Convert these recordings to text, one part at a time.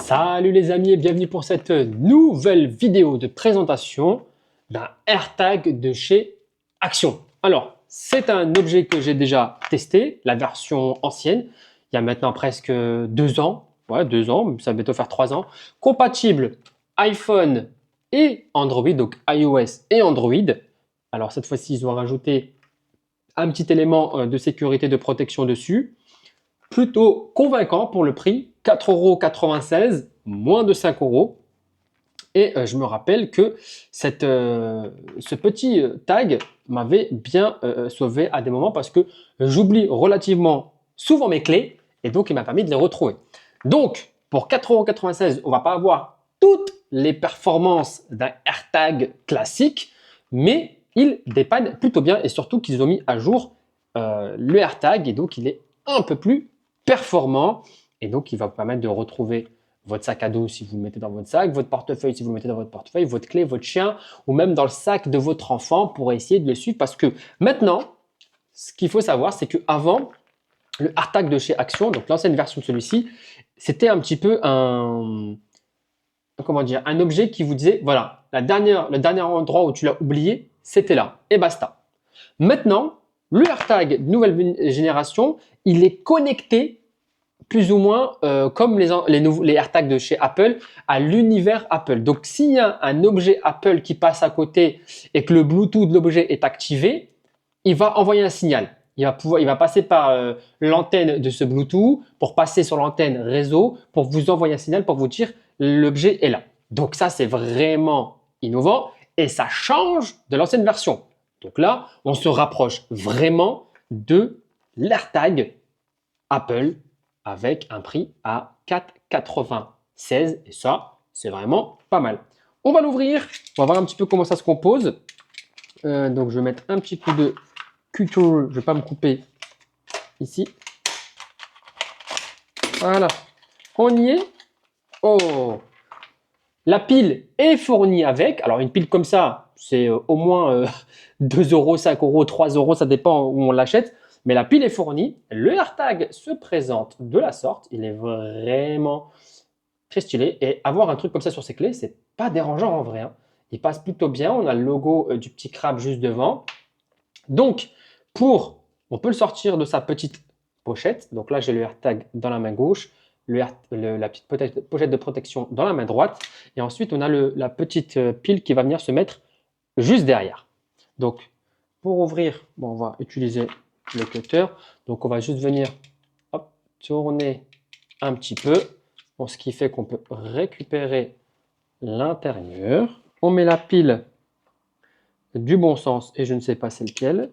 Salut les amis et bienvenue pour cette nouvelle vidéo de présentation d'un AirTag de chez Action. Alors, c'est un objet que j'ai déjà testé, la version ancienne, il y a maintenant presque 2 ans, ouais 2 ans, ça va bientôt faire 3 ans, compatible iPhone et Android, donc iOS et Android. Alors cette fois-ci, ils ont rajouté un petit élément de sécurité, de protection dessus. Plutôt convaincant pour le prix, 4,96 €, moins de 5 €. Et je me rappelle que ce petit tag m'avait bien sauvé à des moments parce que j'oublie relativement souvent mes clés et donc il m'a permis de les retrouver. Donc pour 4,96 €, on ne va pas avoir toutes les performances d'un AirTag classique, mais il dépanne plutôt bien et surtout qu'ils ont mis à jour le AirTag et donc il est un peu plus performant et donc il va vous permettre de retrouver votre sac à dos si vous le mettez dans votre sac, votre portefeuille si vous le mettez dans votre portefeuille, votre clé, votre chien ou même dans le sac de votre enfant pour essayer de le suivre parce que maintenant, ce qu'il faut savoir, c'est qu'avant, le AirTag de chez Action, donc l'ancienne version de celui-ci, c'était un petit peu un objet qui vous disait, voilà, le dernier endroit où tu l'as oublié, c'était là et basta. Maintenant, le AirTag nouvelle génération, il est connecté plus ou moins comme les AirTags de chez Apple à l'univers Apple. Donc, s'il y a un objet Apple qui passe à côté et que le Bluetooth de l'objet est activé, il va envoyer un signal. Il va passer par l'antenne de ce Bluetooth pour passer sur l'antenne réseau pour vous envoyer un signal pour vous dire l'objet est là. Donc ça, c'est vraiment innovant et ça change de l'ancienne version. Donc là, on se rapproche vraiment de l'AirTag Apple avec un prix à 4,96 € et ça, c'est vraiment pas mal. On va l'ouvrir, on va voir un petit peu comment ça se compose. Donc, je vais mettre un petit coup de couture, je ne vais pas me couper ici. Voilà, on y est. Oh, la pile est fournie avec. Alors, une pile comme ça, c'est au moins 2 €, 5 €, 3 €, ça dépend où on l'achète. Mais la pile est fournie. Le AirTag se présente de la sorte. Il est vraiment très stylé. Et avoir un truc comme ça sur ses clés, c'est pas dérangeant en vrai, hein. Il passe plutôt bien. On a le logo du petit crabe juste devant. Donc, on peut le sortir de sa petite pochette. Donc là, j'ai le AirTag dans la main gauche, la petite pochette de protection dans la main droite. Et ensuite, on a la petite pile qui va venir se mettre juste derrière. Donc, pour ouvrir, bon, on va utiliser le cutter. Donc, on va juste venir hop, tourner un petit peu. Bon, ce qui fait qu'on peut récupérer l'intérieur. On met la pile du bon sens et je ne sais pas c'est lequel.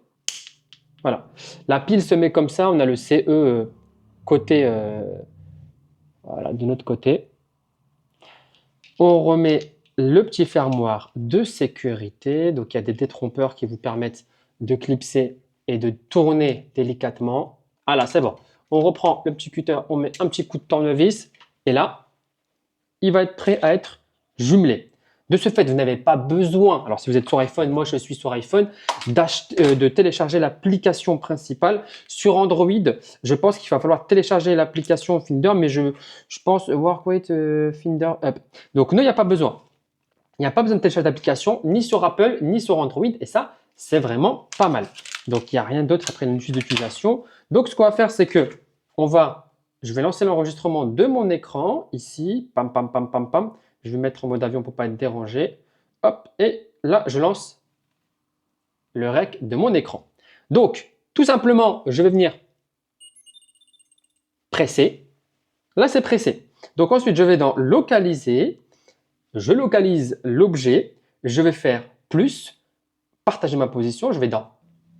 Voilà. La pile se met comme ça. On a le CE côté, voilà, de notre côté. On remet le petit fermoir de sécurité. Donc, il y a des détrompeurs qui vous permettent de clipser et de tourner délicatement. Ah là, c'est bon. On reprend le petit cutter, on met un petit coup de tournevis et là, il va être prêt à être jumelé. De ce fait, vous n'avez pas besoin, alors si vous êtes sur iPhone, moi je suis sur iPhone, de télécharger l'application principale. Sur Android, je pense qu'il va falloir télécharger l'application Finder, mais je pense Workweight Finder Up. Donc non, il n'y a pas besoin. Il n'y a pas besoin de télécharger d'application ni sur Apple ni sur Android et ça, c'est vraiment pas mal. Donc il n'y a rien d'autre après une suite d'utilisation. Donc ce qu'on va faire, c'est que je vais lancer l'enregistrement de mon écran ici, pam pam pam pam pam. Je vais mettre en mode avion pour ne pas être dérangé. Hop, et là, je lance le rec de mon écran. Donc, tout simplement, je vais venir presser. Là, c'est pressé. Donc ensuite, je vais dans localiser. Je localise l'objet. Je vais faire plus, partager ma position. Je vais dans.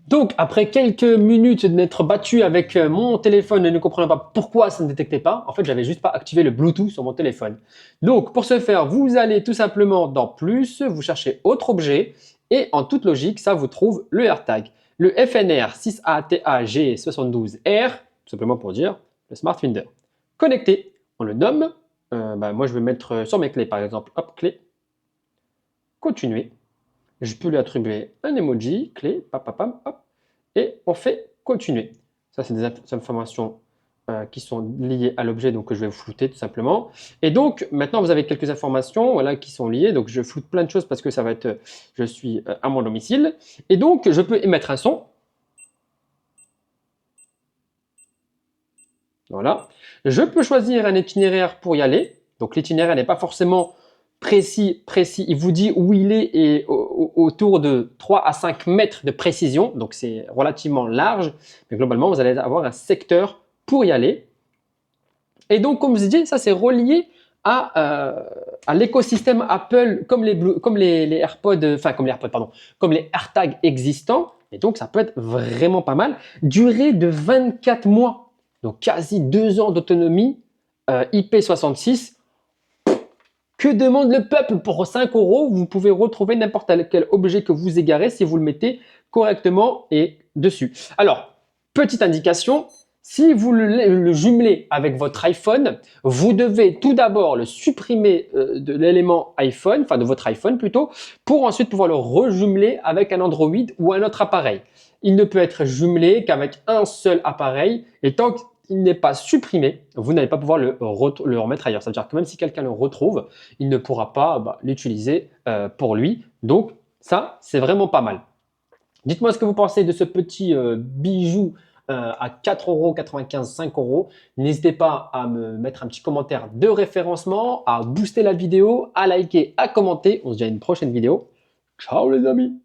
Donc, après quelques minutes de m'être battu avec mon téléphone et ne comprenant pas pourquoi ça ne détectait pas, en fait, j'avais juste pas activé le Bluetooth sur mon téléphone. Donc, pour ce faire, vous allez tout simplement dans plus, vous cherchez autre objet et en toute logique, ça vous trouve le AirTag. Le FNR 6ATAG72R, tout simplement pour dire le Smart Finder. Connecté, on le nomme. Moi, je vais mettre sur mes clés, par exemple, hop, clé. Continuer. Je peux lui attribuer un emoji, clé, pam, pam, pam, hop, et on fait continuer. Ça, c'est des informations qui sont liées à l'objet, donc que je vais flouter tout simplement. Et donc maintenant vous avez quelques informations, voilà, qui sont liées. Donc je floute plein de choses parce que ça va être, je suis à mon domicile. Et donc je peux émettre un son. Voilà. Je peux choisir un itinéraire pour y aller. Donc l'itinéraire n'est pas forcément précis. Il vous dit où il est et autour de 3 à 5 mètres de précision. Donc c'est relativement large. Mais globalement, vous allez avoir un secteur pour y aller. Et donc, comme je vous dis, ça c'est relié à l'écosystème Apple, comme les AirPods, enfin comme les AirPods, pardon, comme les AirTags existants. Et donc, ça peut être vraiment pas mal. Durée de 24 mois, donc quasi 2 ans d'autonomie, IP66. Que demande le peuple? Pour 5 €, vous pouvez retrouver n'importe quel objet que vous égarez si vous le mettez correctement et dessus. Alors, petite indication, si vous le jumelez avec votre iPhone, vous devez tout d'abord le supprimer de l'élément iPhone, enfin de votre iPhone plutôt, pour ensuite pouvoir le rejumeler avec un Android ou un autre appareil. Il ne peut être jumelé qu'avec un seul appareil et tant qu'il n'est pas supprimé, vous n'allez pas pouvoir le remettre ailleurs. C'est-à-dire que même si quelqu'un le retrouve, il ne pourra pas l'utiliser pour lui. Donc ça, c'est vraiment pas mal. Dites-moi ce que vous pensez de ce petit bijou à 4,95 €, 5 €. N'hésitez pas à me mettre un petit commentaire de référencement, à booster la vidéo, à liker, à commenter. On se dit à une prochaine vidéo. Ciao les amis!